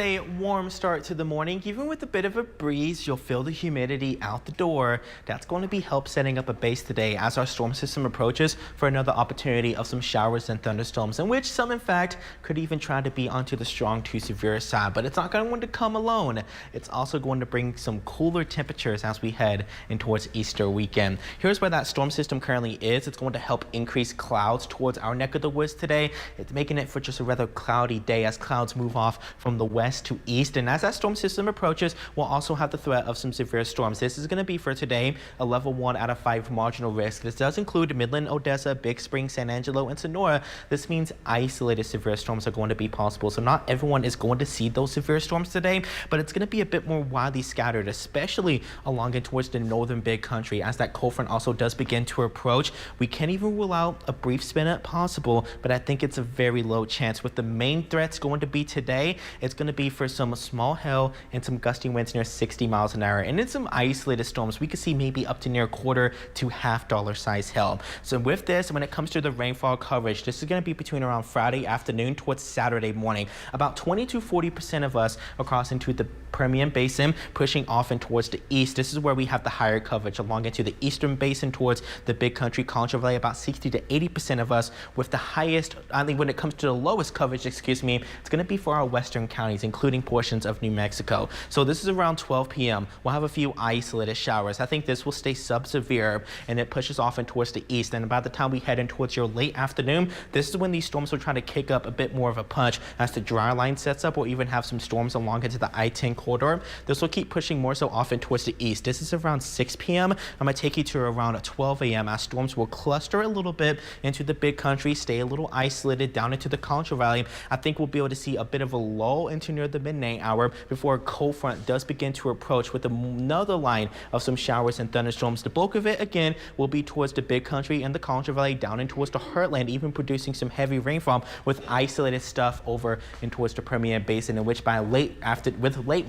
A warm start to the morning. Even with a bit of a breeze, you'll feel the humidity out the door. That's going to be help setting up a base today as our storm system approaches for another opportunity of some showers and thunderstorms, in which some in fact could even try to be onto the strong to severe side. But it's not going to come alone. It's also going to bring some cooler temperatures as we head in towards Easter weekend. Here's where that storm system currently is. It's going to help increase clouds towards our neck of the woods today. It's making it for just a rather cloudy day as clouds move off from the west to east, and as that storm system approaches, we'll also have the threat of some severe storms. This is going to be for today a level 1 out of 5 marginal risk. This does include Midland, Odessa, Big Spring, San Angelo, and Sonora. This means isolated severe storms are going to be possible, so not everyone is going to see those severe storms today, but it's going to be a bit more widely scattered, especially along and towards the northern big country. As that cold front also does begin to approach, we can't even rule out a brief spin up possible, but I think it's a very low chance. With the main threats going to be today, it's going to be for some small hail and some gusty winds near 60 miles an hour. And in some isolated storms, we could see maybe up to near $1/4 to $half size hail. So with this, when it comes to the rainfall coverage, this is going to be between around Friday afternoon towards Saturday morning. About 20 to 40% of us are crossing to the Permian Basin, pushing off and towards the east. This is where we have the higher coverage along into the eastern basin towards the big country Concho Valley. About 60 to 80% of us with the highest, I think when it comes to the lowest coverage, excuse me, it's going to be for our western counties, including portions of New Mexico. So this is around 12 p.m. We'll have a few isolated showers. I think this will stay sub-severe and it pushes off and towards the east. And by the time we head in towards your late afternoon, this is when these storms will try to kick up a bit more of a punch as the dry line sets up. We'll even have some storms along into the I-10 corridor. This will keep pushing more so off and towards the east. This is around 6 p.m. I'm going to take you to around 12 a.m. as storms will cluster a little bit into the big country, stay a little isolated down into the Concho Valley. I think we'll be able to see a bit of a lull into near the midnight hour before a cold front does begin to approach with another line of some showers and thunderstorms. The bulk of it again will be towards the big country and the Concho Valley down in towards the heartland, even producing some heavy rainfall with isolated stuff over in towards the Permian Basin, in which by late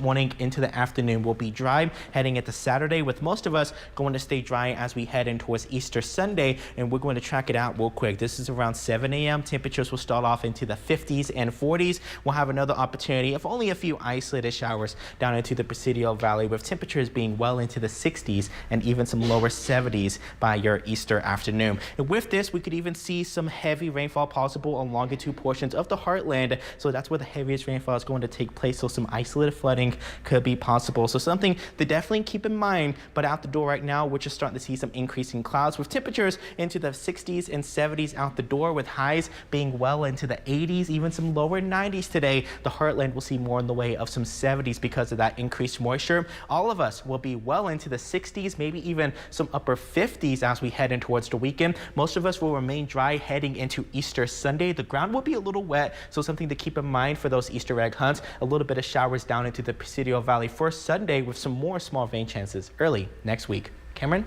morning into the afternoon will be dry heading into Saturday, with most of us going to stay dry as we head in towards Easter Sunday. And we're going to track it out real quick. This is around 7 a.m. Temperatures will start off into the 50s and 40s. We'll have another opportunity of only a few isolated showers down into the Presidio Valley, with temperatures being well into the 60s and even some lower 70s by your Easter afternoon. And with this, we could even see some heavy rainfall possible along into portions of the heartland. So that's where the heaviest rainfall is going to take place. So some isolated flooding could be possible. So something to definitely keep in mind. But out the door right now, we're just starting to see some increasing clouds with temperatures into the 60s and 70s out the door, with highs being well into the 80s, even some lower 90s today. The heartland will see more in the way of some 70s because of that increased moisture. All of us will be well into the 60s, maybe even some upper 50s as we head in towards the weekend. Most of us will remain dry heading into Easter Sunday. The ground will be a little wet, so something to keep in mind for those Easter egg hunts. A little bit of showers down into the Presidio Valley for Sunday with some more small rain chances early next week. Cameron?